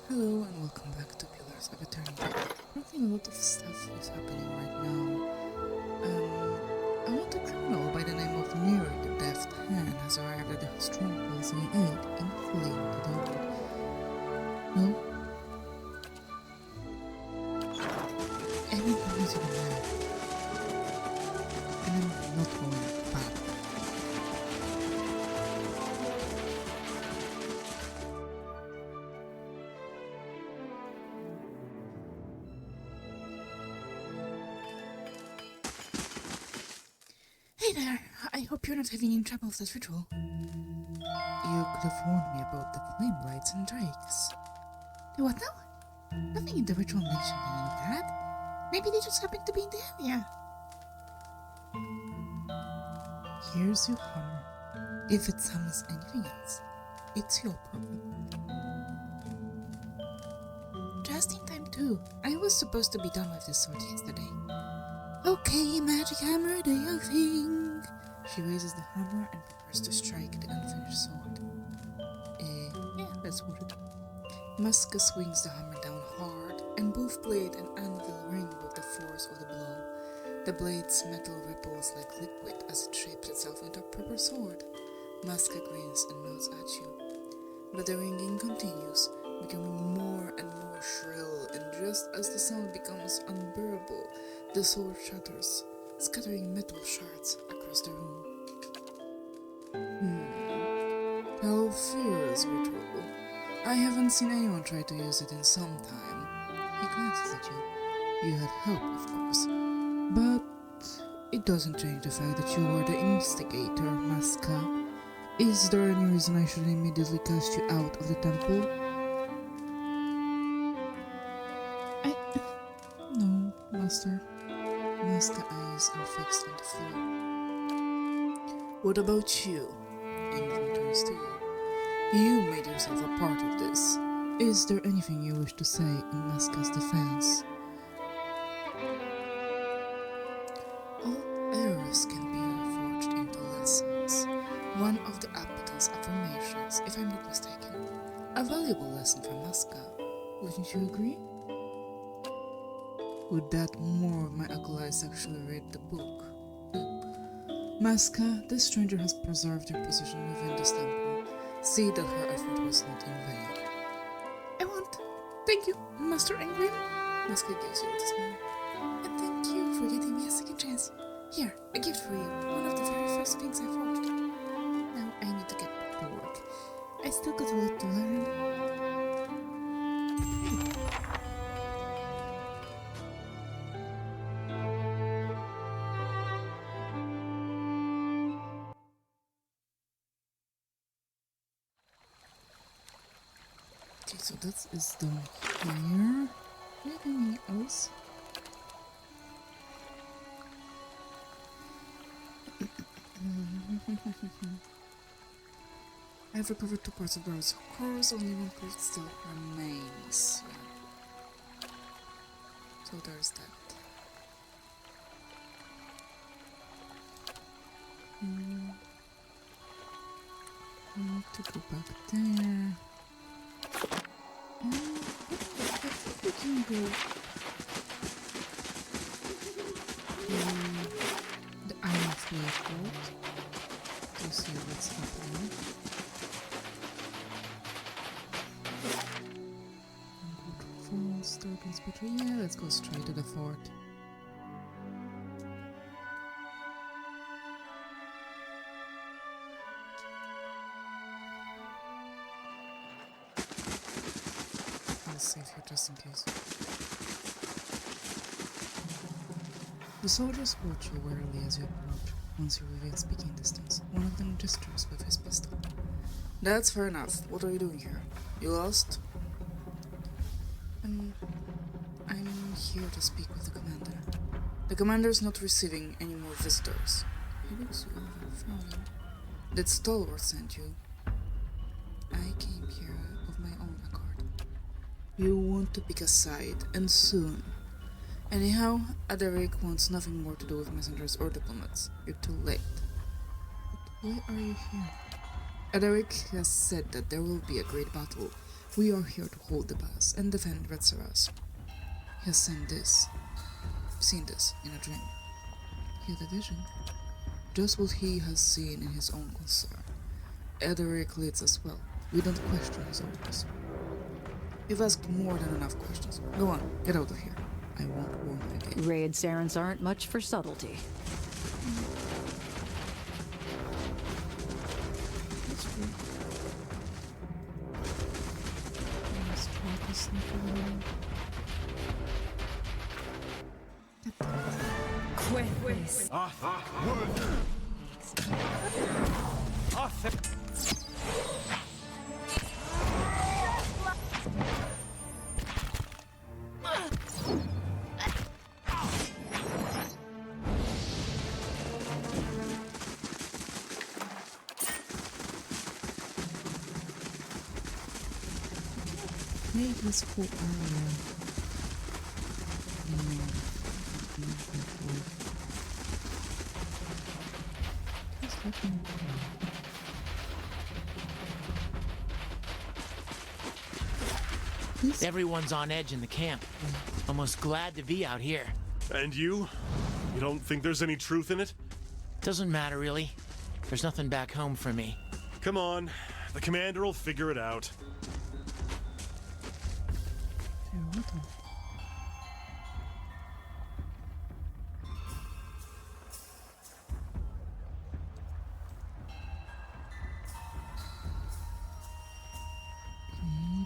Hello and welcome back to Pillars of Eternity. I think a lot of stuff is happening right now. A wanted criminal by the name of Neri the Deft Hand has arrived at the strongholds in aid in fleeing to the wood. No? Everything is in the way. And I'm not going back. Hey there! I hope you're not having any trouble with that ritual. You could have warned me about the flame lights and drakes. The what now? Nothing in the ritual mentioned any of that. Maybe they just happened to be in the area. Here's your hammer. If it summons anything else, it's your problem. Just in time too. I was supposed to be done with this sword yesterday. Okay, magic hammer, do your thing. She raises the hammer and prepares to strike the unfinished sword. Yeah, that's what it is. Muska swings the hammer down hard, and both blade and anvil ring with the force of the blow. The blade's metal ripples like liquid as it shapes itself into a proper sword. Muska grins and nods at you. But the ringing continues, becoming more and more shrill, and just as the sound becomes unbearable, the sword shatters, scattering metal shards across the room. Alfira's ritual. I haven't seen anyone try to use it in some time. He glances at you. You had help, of course. But it doesn't change the fact that you were the instigator, Maska. Is there any reason I should immediately cast you out of the temple? No, Master. Maska eyes are fixed on the floor. What about you? Ingrid turns to you. You made yourself a part of this. Is there anything you wish to say in Maska's defense? All errors can be reforged into lessons. One of the Apotel's affirmations, if I'm not mistaken. A valuable lesson from Maska. Wouldn't you agree? Would that more of my acolytes actually read the book? Maska, this stranger has preserved her position within this temple. See that her effort was not in vain. I want. Thank you, Master Ingrid. Maska gives you a smile. And thank you for giving me a second chance. Here, a gift for you. One of the very first things I forged. Now I need to get back to work. I still got a lot to learn. Okay, so that is done here. Anything else? I've recovered 2 parts of the roads. Of course, only 1 part still remains. Yeah. So there's that. I need to go back there. I think we can go to the Iron Fleet to see what's happening. Falls, Darkness Battery. Yeah, let's go straight to the fort. I'll save here just in case. The soldiers watch you warily as you approach. Once you reveal speaking distance, one of them gestures with his pistol. That's fair enough. What are you doing here? You lost? I'm here to speak with the commander. The commander's not receiving any more visitors. He looks frowning. That stalwart sent you. I came here of my own accord. You want to pick a side, and soon. Anyhow, Adaric wants nothing more to do with messengers or diplomats. You're too late. But why are you here? Adaric has said that there will be a great battle. We are here to hold the pass and defend Retsaras. He has seen this in a dream. He had a vision. Just what he has seen in his own concern. Ederic leads as well. We don't question his orders. You've asked more than enough questions. Go on, get out of here. I won't warn you again. Raid Sarens aren't much for subtlety. That's true. Let's try to sneak around. Quiz. Play this whole area. Just looking. Everyone's on edge in the camp. Almost glad to be out here. And you? You don't think there's any truth in it? Doesn't matter, really. There's nothing back home for me. Come on. The commander will figure it out.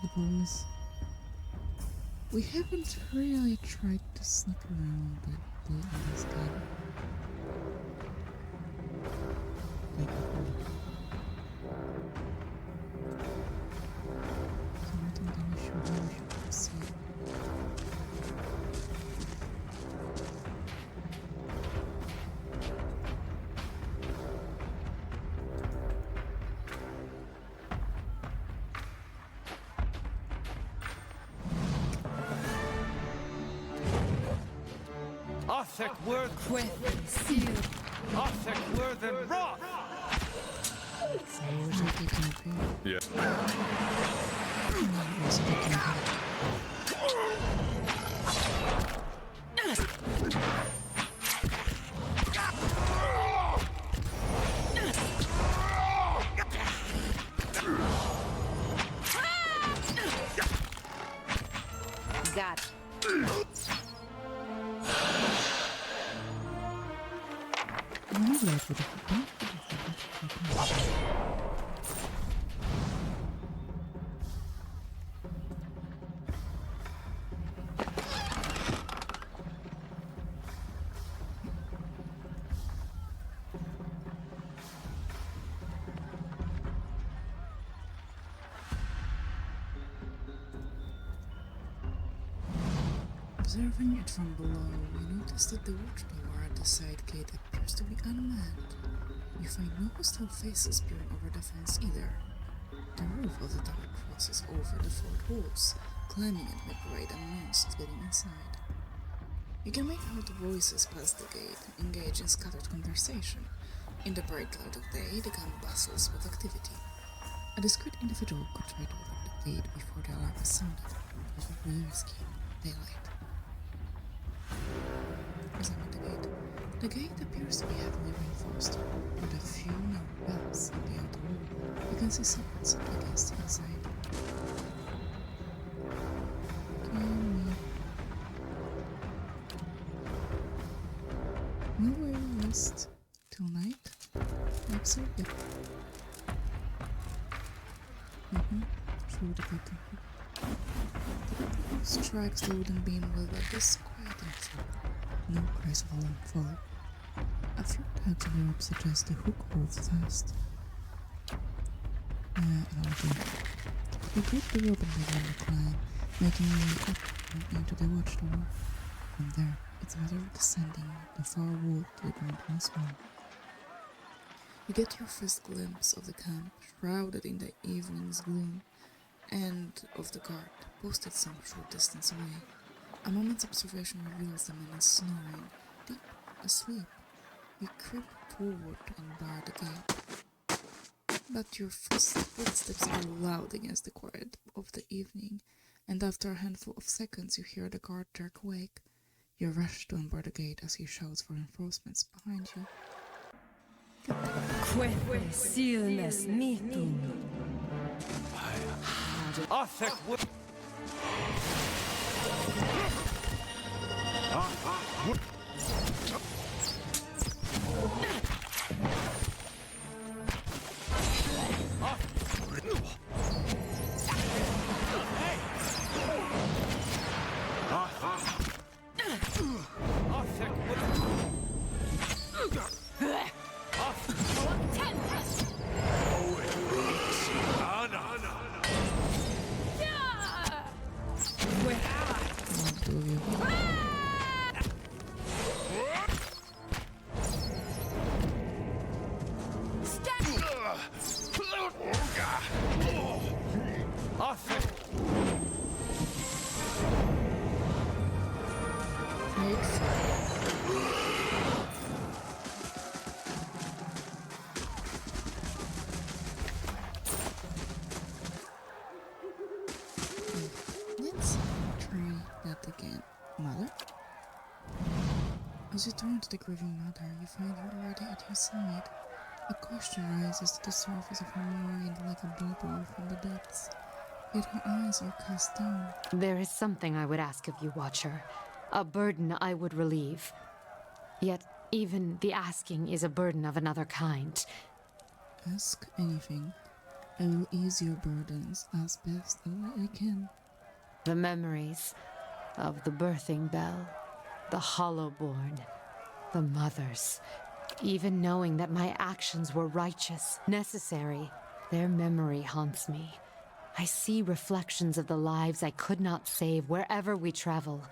The problem is we haven't really tried to sneak around in this game. So I don't think we should proceed. Arthek Worth Arthek Worth and Roth! Yeah. Got it. Observing it from below, we notice that the watchtower at the side gate appears to be unmanned. You find no hostile faces peering over the fence either. The roof of the tower crosses over the fort walls. Climbing it may provide a means of getting inside. You can make out voices past the gate, engage in scattered conversation. In the bright light of day, the camp bustles with activity. A discreet individual could try to open the gate before the alarm is sounded. It would be risky. Daylight. Examine the gate. The gate appears to be heavily reinforced, with a few narrow bells in the outer wall. You can see sockets against the inside. No way to rest till night. Like so, yep. Through the curtain. Strikes the wooden beam with a disquieting throw. No cries of alarm follow. A few taps on the rope suggest the hook holds fast. You grip the rope and begin to climb, making your way up and into the watchtower. From there, it's a matter of descending the far wall to the ground once more. You get your first glimpse of the camp, shrouded in the evening's gloom, and of the guard, posted some short distance away. A moment's observation reveals the man is snoring, deep asleep. You creep forward and bar the gate. But your footsteps are loud against the quiet of the evening, and after a handful of seconds you hear the guard jerk awake. You rush to unbar the gate as he shouts for reinforcements behind you. Silnes mitum. Othek word. Let's try that again. Mother? As you turn to the grieving mother, you find her already at your side. A question rises to the surface of her mind like a bubble from the depths. Yet her eyes are cast down. There is something I would ask of you, Watcher. A burden I would relieve. Yet, even the asking is a burden of another kind. Ask anything. I will ease your burdens as best I can. The memories of the birthing bell, the hollow-born, the mothers. Even knowing that my actions were righteous, necessary, their memory haunts me. I see reflections of the lives I could not save wherever we travel.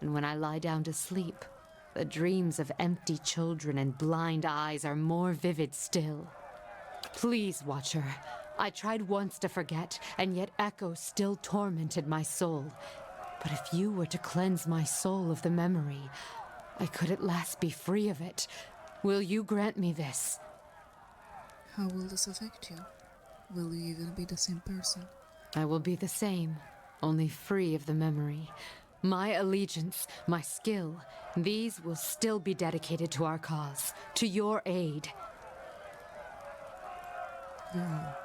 And when I lie down to sleep, the dreams of empty children and blind eyes are more vivid still. Please, Watcher. I tried once to forget, and yet echoes still tormented my soul. But if you were to cleanse my soul of the memory, I could at last be free of it. Will you grant me this? How will this affect you? Will you even be the same person? I will be the same, only free of the memory. My allegiance, my skill, these will still be dedicated to our cause, to your aid. Girl,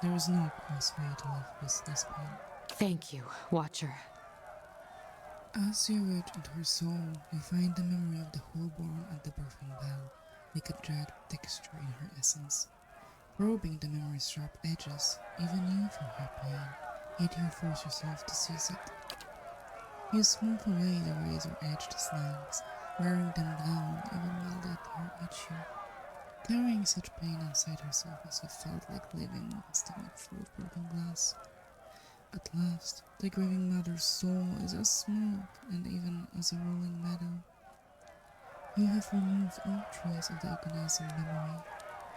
there is no cause for you to live with this pain. Thank you, Watcher. As you reach into her soul, you find the memory of the wholeborn and the birthing bell, like a dread texture in her essence. Probing the memory's sharp edges, even you feel her pain, yet you force yourself to seize it. You smooth away the razor-edged snags, wearing them down even while they tear at you. Carrying such pain inside herself as you felt like living with a stomach full of broken glass. At last, the grieving mother's soul is as smooth and even as a rolling meadow. You have removed all trace of the agonizing memory,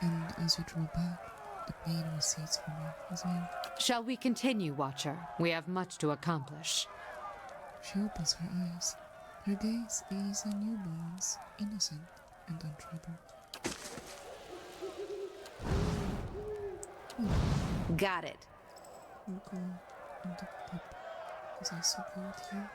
and as you draw back, the pain recedes from you as well. Shall we continue, Watcher? We have much to accomplish. She opens her eyes. Her gaze is a newborn's, innocent and untroubled. Got it. We'll go on the pub, because I so cold here.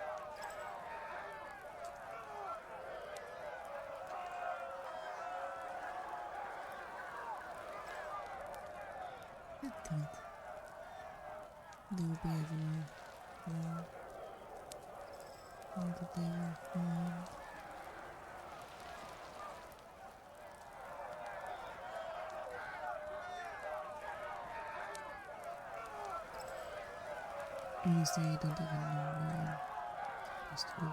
I think they will be even more now that they were found. Honestly, I don't even know where I'm supposed to go.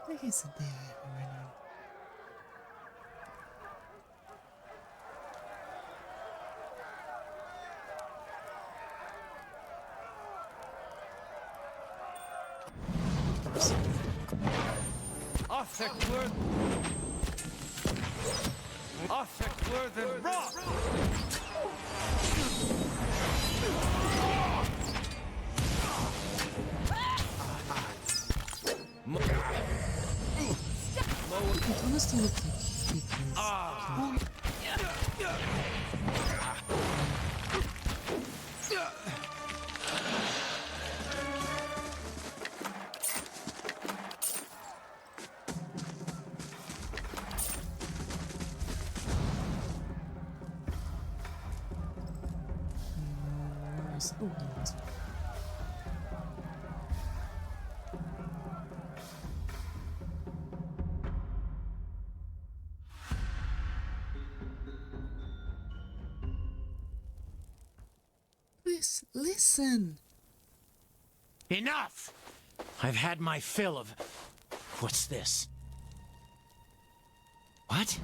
I guess the day I have right now. Othek word and rot! honestly look like because oh, no, it's please listen. Enough! I've had my fill of... What's this? What?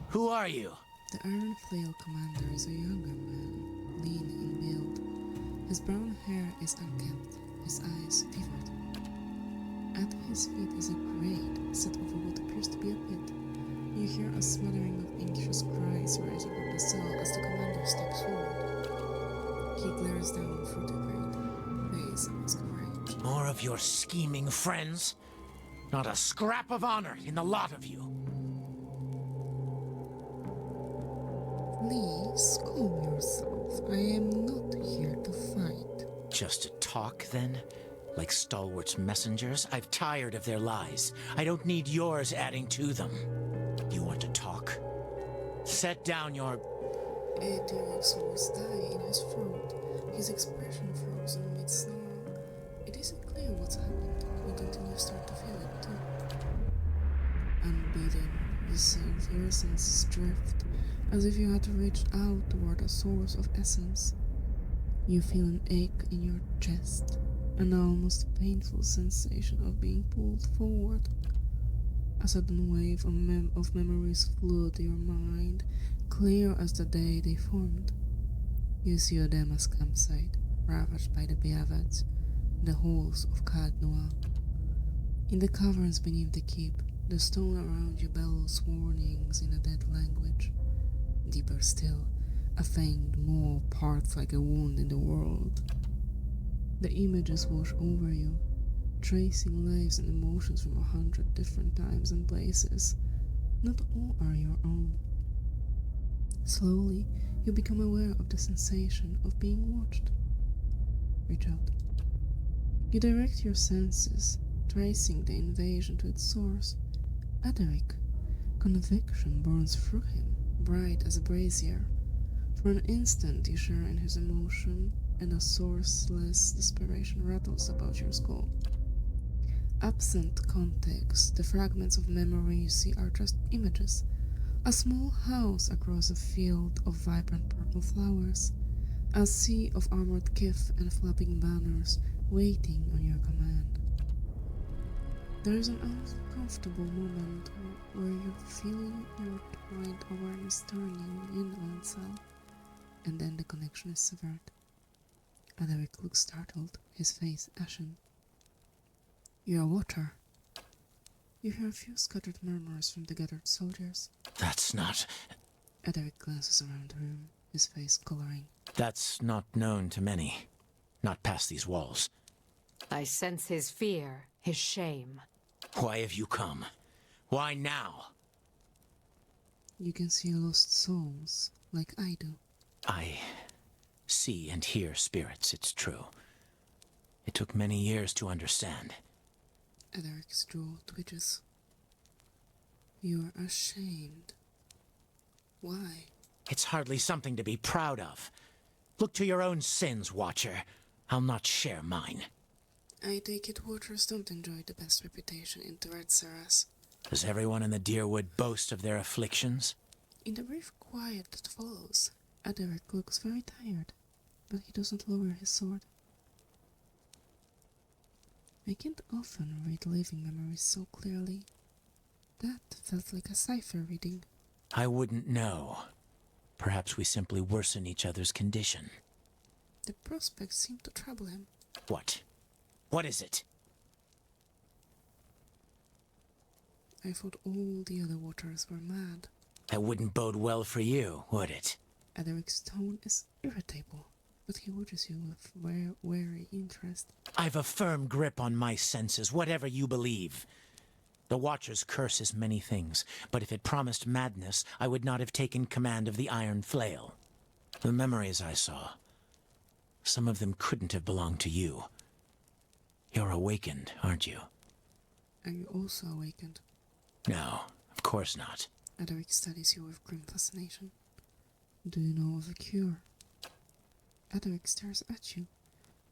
Who are you? The Iron Flail commander is a younger man, lean in build. His brown hair is unkempt, his eyes vivid. At his feet is a grate set over what appears to be a pit. You hear a smothering of anxious cries rising from the cell as the commander steps forward. He glares down through the grate, face mask of rage. More of your scheming friends? Not a scrap of honor in the lot of you. Please calm yourself. I am not here to fight. Just to talk, then? Like stalwart's messengers? I've tired of their lies. I don't need yours adding to them. You want to talk? Set down your... Eric's voice died in his throat, his expression frozen mid-snarl. It isn't clear what's happened, not until you start to feel it too. Unbeaten, you see your senses drift, as if you had reached out toward a source of essence. You feel an ache in your chest, an almost painful sensation of being pulled forward. A sudden wave of memories flood your mind, clear as the day they formed. You see Odema's campsite, ravaged by the Beavats, the halls of Cad Noir. In the caverns beneath the keep, the stone around you bellows warnings in a dead language. Deeper still, a fanged maw parts like a wound in the world. The images wash over you, tracing lives and emotions from 100 different times and places. Not all are your own. Slowly, you become aware of the sensation of being watched. Reach out. You direct your senses, tracing the invasion to its source. Adaric. Conviction burns through him, bright as a brazier. For an instant you share in his emotion, and a sourceless desperation rattles about your skull. Absent context, the fragments of memory you see are just images. A small house across a field of vibrant purple flowers. A sea of armored kith and flapping banners waiting on your command. There is an uncomfortable moment where you feel your twined awareness turning in on itself, and then the connection is severed. Adaric looks startled, his face ashen. You are a watcher. You hear a few scattered murmurs from the gathered soldiers. That's not... Adaric glances around the room, his face coloring. That's not known to many. Not past these walls. I sense his fear, his shame. Why have you come? Why now? You can see lost souls, like I do. I see and hear spirits, it's true. It took many years to understand. Adaric's jaw twitches. You are ashamed. Why? It's hardly something to be proud of. Look to your own sins, Watcher. I'll not share mine. I take it Watchers don't enjoy the best reputation in Turetsaras. Does everyone in the Deerwood boast of their afflictions? In the brief quiet that follows, Adaric looks very tired, but he doesn't lower his sword. I can't often read living memories so clearly. That felt like a cipher reading. I wouldn't know. Perhaps we simply worsen each other's condition. The prospects seem to trouble him. What? What is it? I thought all the other Watchers were mad. That wouldn't bode well for you, would it? Adaric's tone is irritable, but he watches you with wary interest. I've a firm grip on my senses, whatever you believe. The Watcher's curse is many things, but if it promised madness, I would not have taken command of the Iron Flail. The memories I saw, some of them couldn't have belonged to you. You're awakened, aren't you? Are you also awakened? No, of course not. Ederic studies you with grim fascination. Do you know of a cure? Ederic stares at you.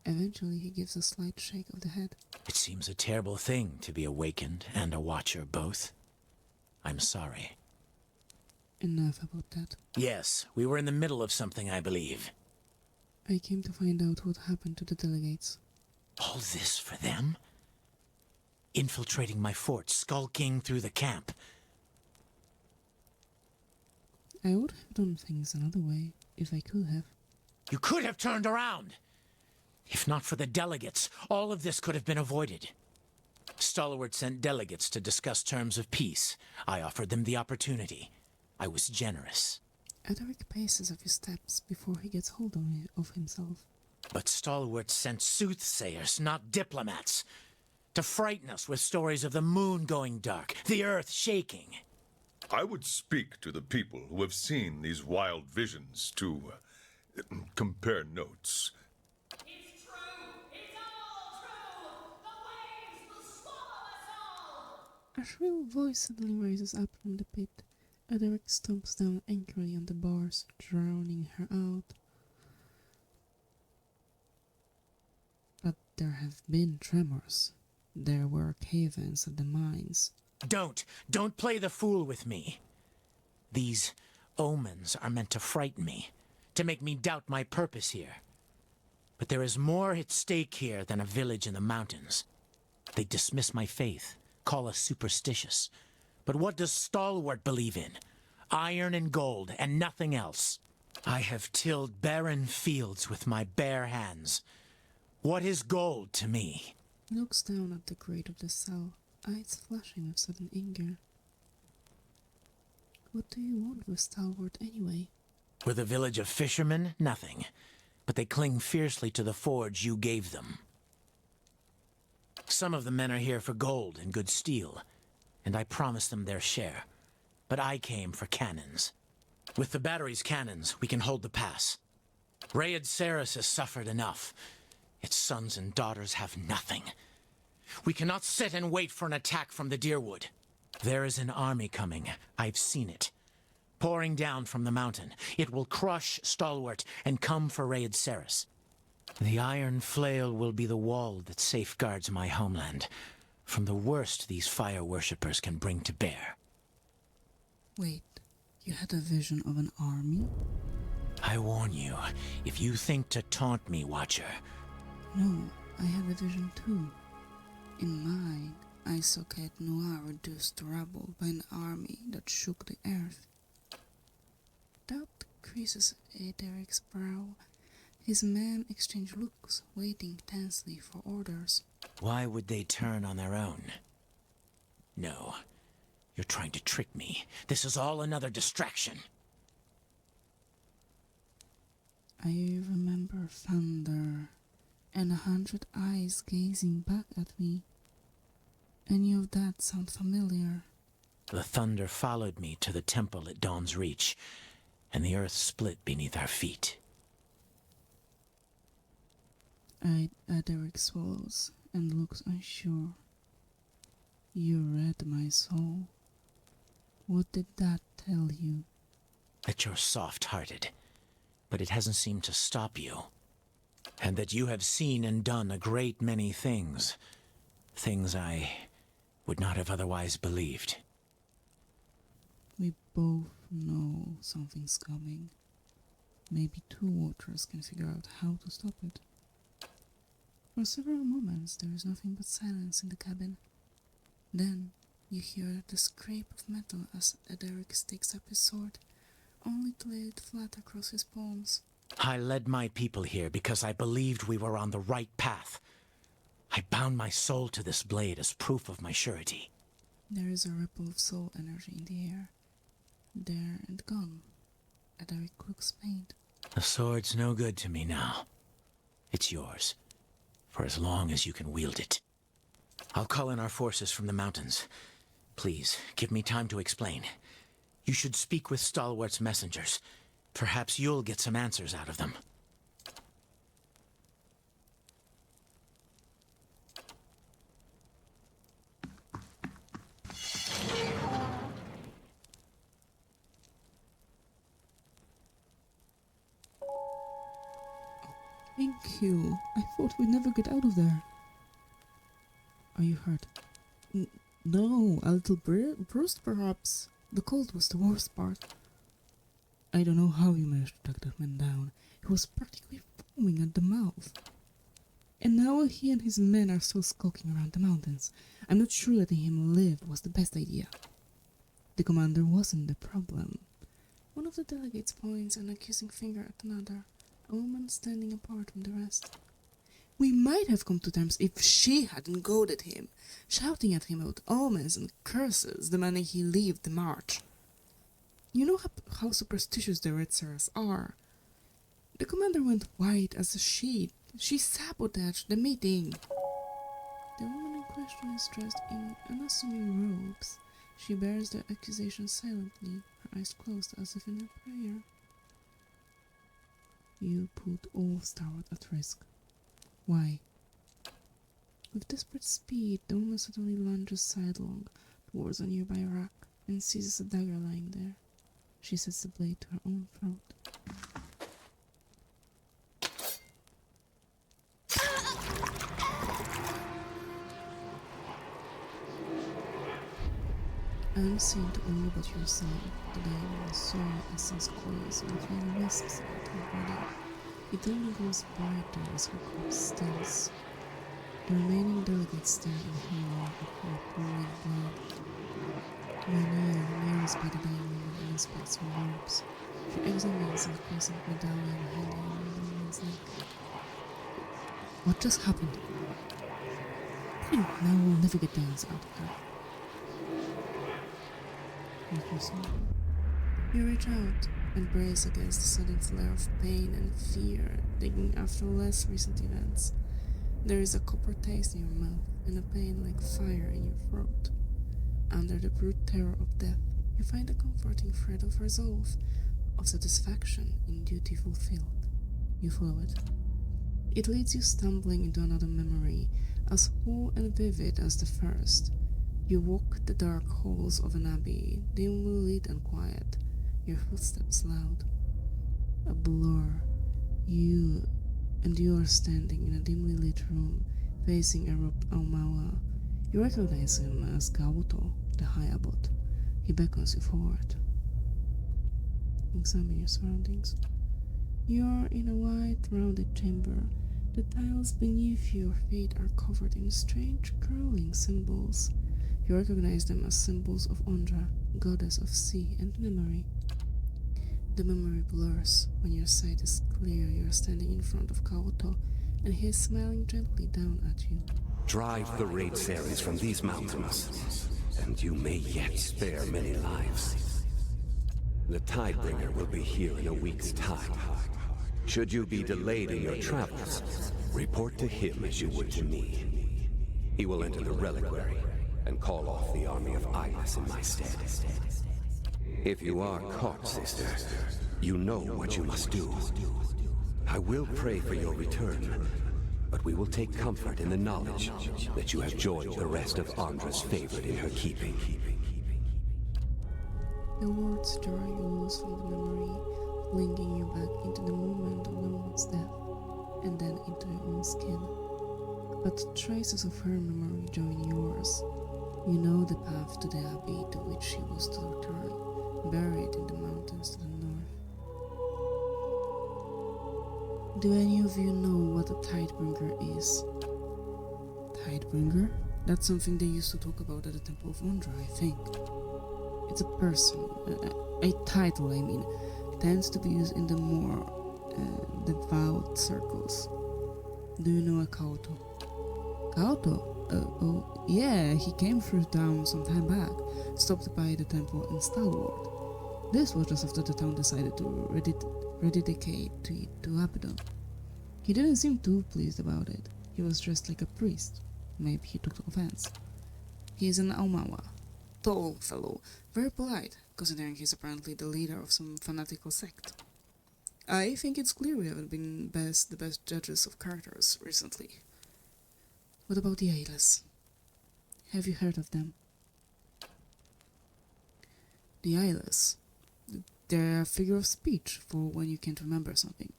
Eventually he gives a slight shake of the head. It seems a terrible thing to be awakened and a Watcher both. I'm sorry. Enough about that. Yes, we were in the middle of something, I believe. I came to find out what happened to the delegates. All this for them? Infiltrating my fort, skulking through the camp. I would have done things another way, if I could have. You could have turned around! If not for the delegates, all of this could have been avoided. Stalwart sent delegates to discuss terms of peace. I offered them the opportunity. I was generous. Ederic paces a few steps before he gets hold of himself. But Stalwart sent soothsayers, not diplomats, to frighten us with stories of the moon going dark, the earth shaking. I would speak to the people who have seen these wild visions to compare notes. It's true! It's all true! The waves will swallow us all! A shrill voice suddenly rises up from the pit. Ederic stomps down angrily on the bars, drowning her out. But there have been tremors. There were cave-ins at the mines. Don't play the fool with me. These omens are meant to frighten me, to make me doubt my purpose here. But there is more at stake here than a village in the mountains. They dismiss my faith, call us superstitious. But what does Stalwart believe in? Iron and gold, and nothing else. I have tilled barren fields with my bare hands. What is gold to me? He looks down at the grate of the cell, eyes flashing with sudden anger. What do you want with Stalwart anyway? With a village of fishermen, nothing. But they cling fiercely to the forge you gave them. Some of the men are here for gold and good steel, and I promised them their share. But I came for cannons. With the battery's cannons, we can hold the pass. Rayed Ceres has suffered enough. Its sons and daughters have nothing. We cannot sit and wait for an attack from the Deerwood. There is an army coming. I've seen it. Pouring down from the mountain. It will crush Stalwart and come for Rayed Ceres. The Iron Flail will be the wall that safeguards my homeland from the worst these fire worshippers can bring to bear. Wait, you had a vision of an army? I warn you, if you think to taunt me, Watcher. No, I had a vision too. In mine, I saw Cat Noir reduced to rubble by an army that shook the earth. Doubt creases Ederic's brow. His men exchange looks, waiting tensely for orders. Why would they turn on their own? No, you're trying to trick me. This is all another distraction. I remember thunder and 100 eyes gazing back at me. Any of that sound familiar? The thunder followed me to the temple at Dawn's Reach, and the earth split beneath our feet. Ederic swallows and looks unsure. You read my soul. What did that tell you? That you're soft-hearted, but it hasn't seemed to stop you. And that you have seen and done a great many things. Things I would not have otherwise believed. We both know something's coming. Maybe two watchers can figure out how to stop it. For several moments there is nothing but silence in the cabin. Then you hear the scrape of metal as Ederic takes up his sword, only to lay it flat across his palms. I led my people here because I believed we were on the right path. I bound my soul to this blade as proof of my surety. There is a ripple of soul energy in the air. There and gone. Ederic looks pained. The sword's no good to me now. It's yours, for as long as you can wield it. I'll call in our forces from the mountains. Please, give me time to explain. You should speak with Stalwart's messengers. Perhaps you'll get some answers out of them. Thank you. I thought we'd never get out of there. Are you hurt? No, a little bruised perhaps. The cold was the worst part. I don't know how you managed to track that man down. He was practically foaming at the mouth. And now he and his men are still skulking around the mountains. I'm not sure letting him live was the best idea. The commander wasn't the problem. One of the delegates points an accusing finger at another, a woman standing apart from the rest. We might have come to terms if she hadn't goaded him, shouting at him about omens and curses the minute he left the march. You know how superstitious the Red Sarahs are. The commander went white as a sheet. She sabotaged the meeting. The woman in question is dressed in unassuming robes. She bears the accusation silently, her eyes closed as if in a prayer. You put all Starwood at risk. Why? With desperate speed, the woman suddenly lunges sidelong towards a nearby rock and seizes a dagger lying there. She sets the blade to her own throat. Unseen to all but yourself, the diamond saw Essence coils and flying wisps at her body. It only grows brighter as her corpse stills. The remaining delegates stare in horror at her pouring blood. Nearest by the dying woman inspects her robes. She examines the crescent medallion hanging around the woman's neck. What just happened? Now we'll never get the answer out of her. You reach out and brace against the sudden flare of pain and fear, digging after less recent events. There is a copper taste in your mouth and a pain like fire in your throat. Under the brute terror of death, you find a comforting thread of resolve, of satisfaction in duty fulfilled. You follow it. It leads you stumbling into another memory, as whole and vivid as the first. You walk the dark halls of an abbey, dimly lit and quiet, your footsteps loud. A blur. You are standing in a dimly lit room, facing a robed Aumaua. You recognize him as Kaoto, the High Abbot. He beckons you forward. Examine your surroundings. You are in a wide, rounded chamber. The tiles beneath your feet are covered in strange, curling symbols. You recognize them as symbols of Ondra, goddess of sea and memory. The memory blurs. When your sight is clear, you are standing in front of Kaoto, and he is smiling gently down at you. Drive the raid series from these mountains, and you may yet spare many lives. The Tidebringer will be here in a week's time. Should you be delayed in your travels, report to him as you would to me. He will enter the reliquary and call off the army of Ilas in my stead. If you are caught, sister, you know what you must do. I will pray for your return, but we will take comfort in the knowledge that you have joined the rest of Ondra's favorite in her keeping. The words jar you loose from the memory, linking you back into the moment of the woman's death, and then into your own skin. But traces of her memory join yours. You know the path to the abbey to which she was to return, buried in the mountains to the north. Do any of you know what a Tidebringer is? Tidebringer? That's something they used to talk about at the Temple of Ondra, I think. It's a person, a title, I mean, tends to be used in the more devout circles. Do you know a Kaoto? Kaoto? Oh, yeah, he came through town some time back, stopped by the temple in Stalwart. This was just after the town decided to rededicate to Abaddon. He didn't seem too pleased about it. He was dressed like a priest. Maybe he took offense. He is an Aumaua. tall fellow, very polite, considering he's apparently the leader of some fanatical sect. I think it's clear we haven't been the best judges of characters recently. What about the Eylas? Have you heard of them? The Eylas. They're a figure of speech for when you can't remember something.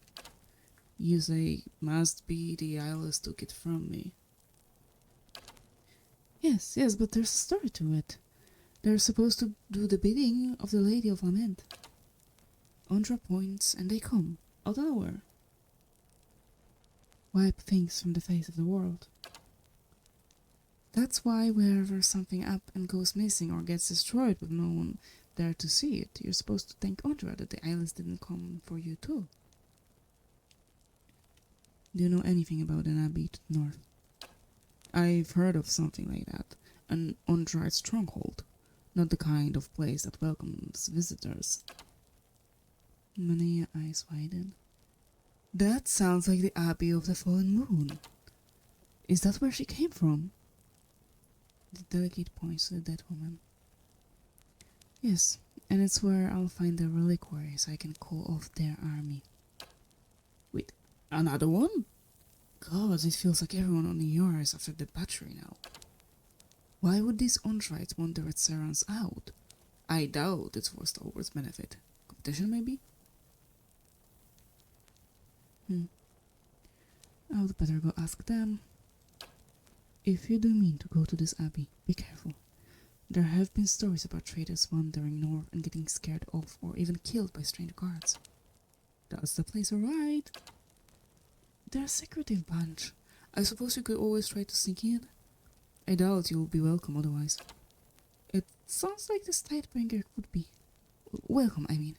You say, must be the Eylas took it from me. Yes, but there's a story to it. They're supposed to do the bidding of the Lady of Lament. Ondra points and they come, out of nowhere. Wipe things from the face of the world. That's why wherever something up and goes missing or gets destroyed with no one there to see it, you're supposed to thank Ondra that the Eylas didn't come for you too. Do you know anything about an abbey to the north? I've heard of something like that. An Ondra stronghold. Not the kind of place that welcomes visitors. Manea eyes widen. That sounds like the Abbey of the Fallen Moon. Is that where she came from? The delegate points to the dead woman. Yes, and it's where I'll find the reliquary so I can call off their army. Wait, another one? God, it feels like everyone on the ER is after the battery now. Why would these Ondrites want the Red Serans out? I doubt it's for Star Wars benefit. Competition, maybe? I'd better go ask them. If you do mean to go to this abbey, be careful. There have been stories about traders wandering north and getting scared off or even killed by strange guards. That's the place, alright. They're a secretive bunch. I suppose you could always try to sneak in. I doubt you'll be welcome otherwise. It sounds like this Tidebringer could be. Welcome, I mean.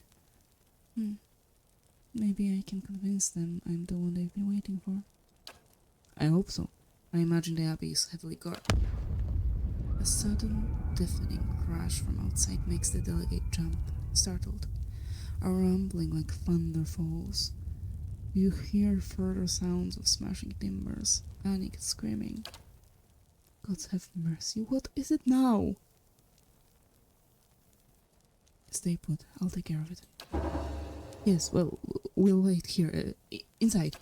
Maybe I can convince them I'm the one they've been waiting for. I hope so. I imagine the abbey is heavily guarded. A sudden, deafening crash from outside makes the delegate jump, startled. A rumbling like thunder falls. You hear further sounds of smashing timbers, panic, screaming. God have mercy, what is it now? Stay put, I'll take care of it. Yes, well, we'll wait here, inside.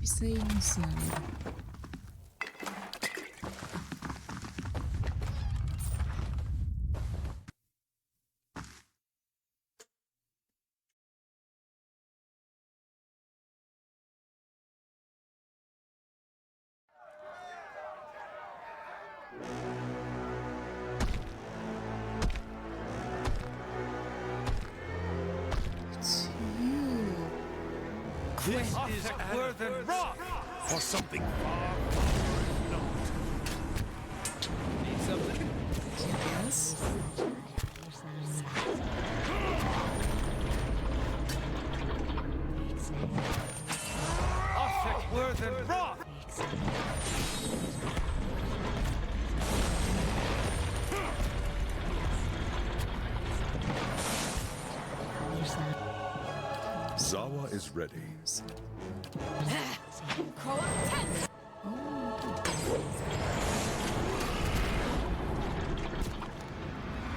Stay inside. It's you. This is Earthen Rock! For something far, far not. Need something? Yes. Earthen Rock! Zawa is ready.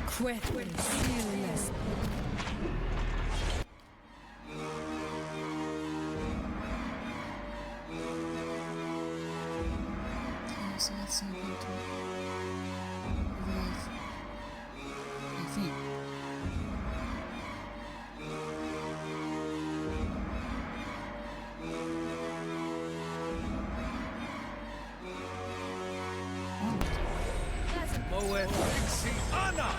Quickly, seamless. So it's not going to revive. I think. Moet Fixie Anna!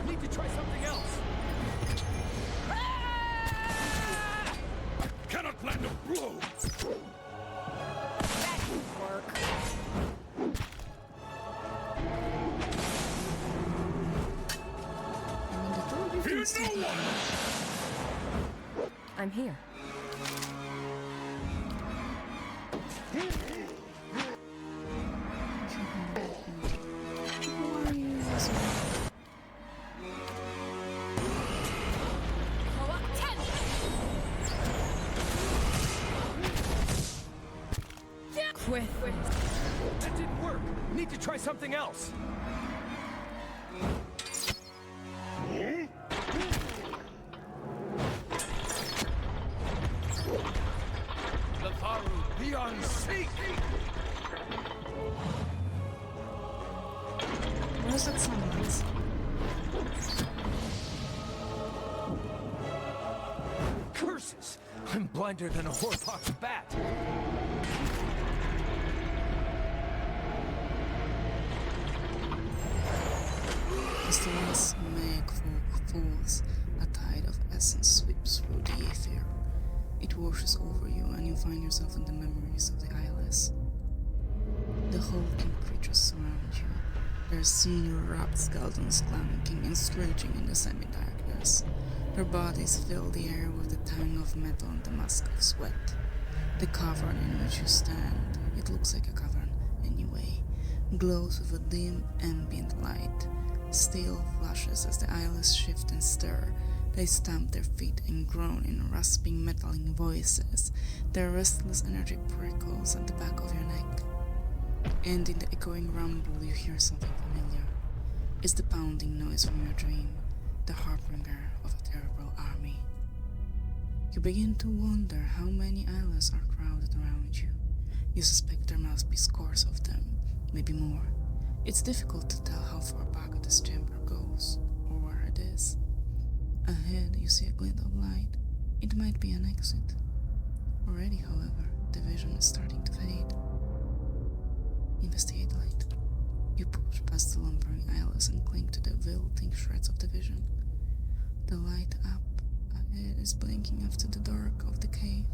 Need to try something else. Cannot land a blow! starting time. I'm here. Quit. That didn't work. Need to try something else. Lavaru, beyond seek. Where's that sunrise? Curses! I'm blinder than a horsepox bat. As the last mag falls, a tide of essence sweeps through the ether. It washes over you, and you find yourself in the memories of the eyeless. The hulking creatures surround you, their sinew-wrapped skeletons clanking and stretching in the semi-darkness. Their bodies fill the air with the tang of metal and the musk of sweat. The cavern in which you stand, it looks like a cavern anyway, glows with a dim ambient light. Steel flashes as the eyeless shift and stir. They stamp their feet and groan in rasping, metallic voices. Their restless energy prickles at the back of your neck. And in the echoing rumble, you hear something familiar. It's the pounding noise from your dream, the harbinger of a terrible army. You begin to wonder how many eyeless are crowded around you. You suspect there must be scores of them, maybe more. It's difficult to tell how far back this chamber goes, or where it is. Ahead, you see a glint of light. It might be an exit. Already, however, the vision is starting to fade. Investigate the light. You push past the lumbering eyeless and cling to the wilting shreds of the vision. The light up ahead is blinking after the dark of the cave.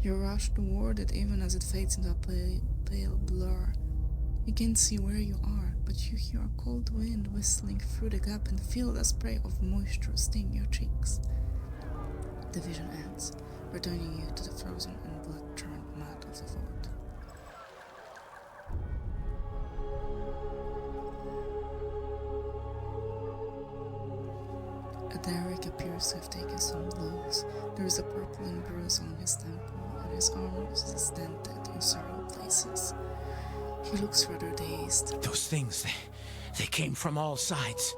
You rush toward it even as it fades into a pale blur. You can't see where you are, but you hear a cold wind whistling through the gap and feel the spray of moisture sting your cheeks. The vision ends, returning you to the frozen and blood-churned mud of the fort. Derek appears to have taken some blows. There is a purpling bruise on his temple, and his arm is dented in several places. He looks rather dazed. Those things, they came from all sides.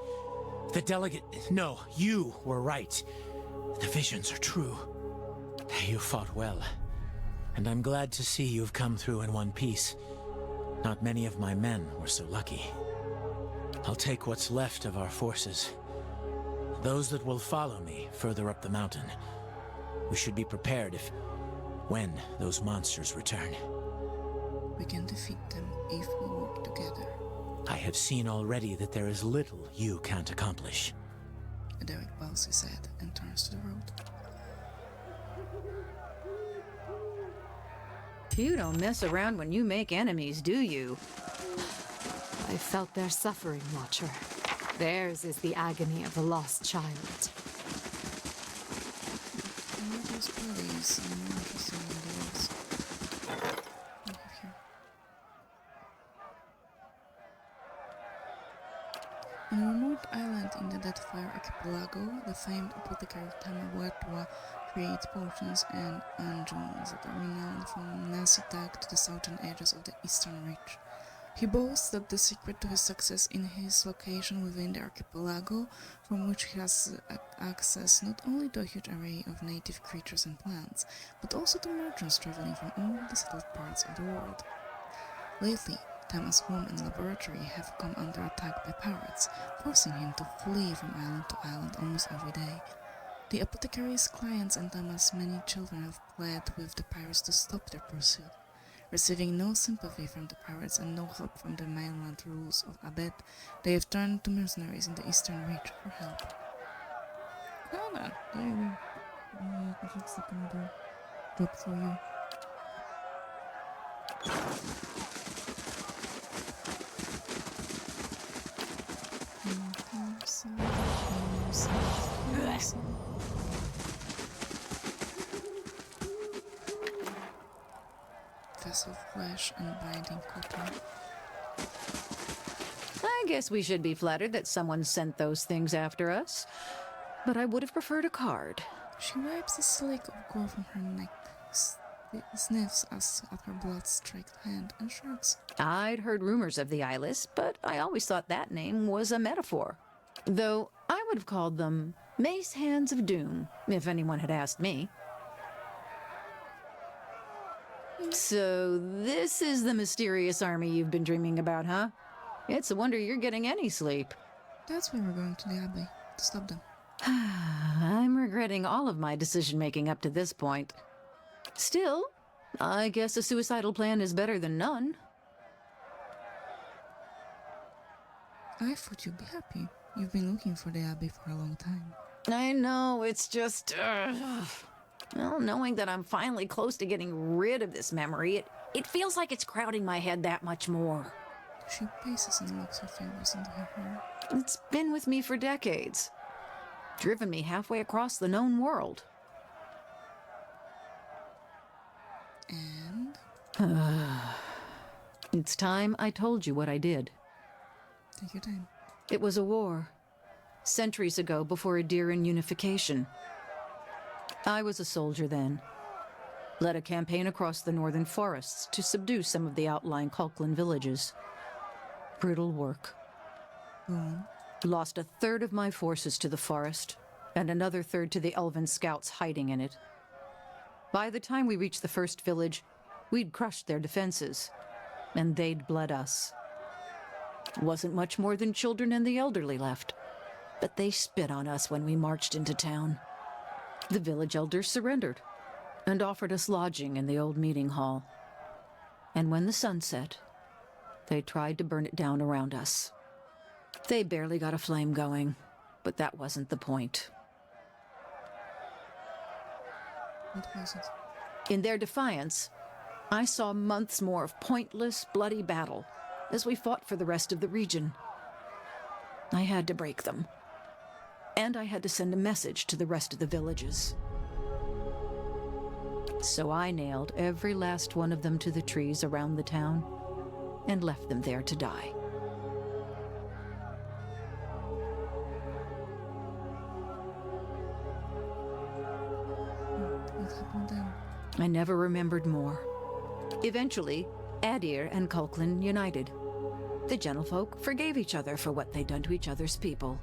The delegate... No, you were right. The visions are true. You fought well. And I'm glad to see you've come through in one piece. Not many of my men were so lucky. I'll take what's left of our forces. Those that will follow me further up the mountain. We should be prepared when those monsters return. We can defeat them if we work together. I have seen already that there is little you can't accomplish. Derek bows his head and turns to the road. You don't mess around when you make enemies, do you? I felt their suffering, Watcher. Theirs is the agony of a lost child. All those bodies are more interesting than the rest. On a remote island in the Deathfire Archipelago, the famed apothecary Tamawetua creates potions and unguents that are renowned from Nasitag to the southern edges of the Eastern Reach. He boasts that the secret to his success in his location within the archipelago, from which he has access not only to a huge array of native creatures and plants, but also to merchants traveling from all the settled parts of the world. Lately, Tama's home and laboratory have come under attack by pirates, forcing him to flee from island to island almost every day. The apothecary's clients and Tama's many children have pled with the pirates to stop their pursuit. Receiving no sympathy from the pirates and no help from the mainland rules of Abed, they have turned to mercenaries in the Eastern Reach for help. Kana, there you go. What's that gonna do? Drop for you. Vessel flesh and binding cotton. I guess we should be flattered that someone sent those things after us. But I would have preferred a card. She wipes the slick of gold from her neck, sniffs as at her blood-streaked hand, and shrugs. I'd heard rumors of the eyeless, but I always thought that name was a metaphor. Though I would have called them Mace Hands of Doom, if anyone had asked me. So this is the mysterious army you've been dreaming about, huh? It's a wonder you're getting any sleep. That's why we're going to the Abbey, to stop them. I'm regretting all of my decision-making up to this point. Still, I guess a suicidal plan is better than none. I thought you'd be happy. You've been looking for the Abbey for a long time. I know, it's just... well, knowing that I'm finally close to getting rid of this memory, it feels like it's crowding my head that much more. She paces and locks her fingers into her hair. It's been with me for decades. Driven me halfway across the known world. And? It's time I told you what I did. Take your time. It was a war. Centuries ago, before Adiran unification. I was a soldier then. Led a campaign across the northern forests to subdue some of the outlying Kulklan villages. Brutal work. Go on. Lost a third of my forces to the forest, and another third to the elven scouts hiding in it. By the time we reached the first village, we'd crushed their defenses, and they'd bled us. Wasn't much more than children and the elderly left, but they spit on us when we marched into town. The village elders surrendered, and offered us lodging in the old meeting hall. And when the sun set, they tried to burn it down around us. They barely got a flame going, but that wasn't the point. What was it? In their defiance, I saw months more of pointless, bloody battle as we fought for the rest of the region. I had to break them. And I had to send a message to the rest of the villages. So I nailed every last one of them to the trees around the town and left them there to die. What happened then? I never remembered more. Eventually, Adir and Kulklan united. The gentlefolk forgave each other for what they'd done to each other's people.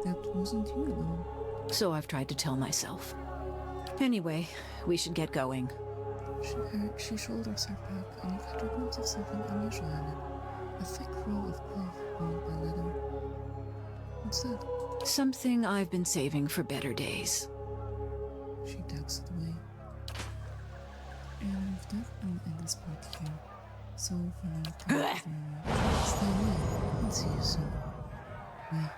That wasn't you alone. So I've tried to tell myself. Anyway, we should get going. She shoulders her back and you catch a glimpse of something unusual in it. A thick roll of cloth bound by leather. What's that? Something I've been saving for better days. She tucks it away. And with that, I'll end this part here. So for now, stay away and see you soon. Bye.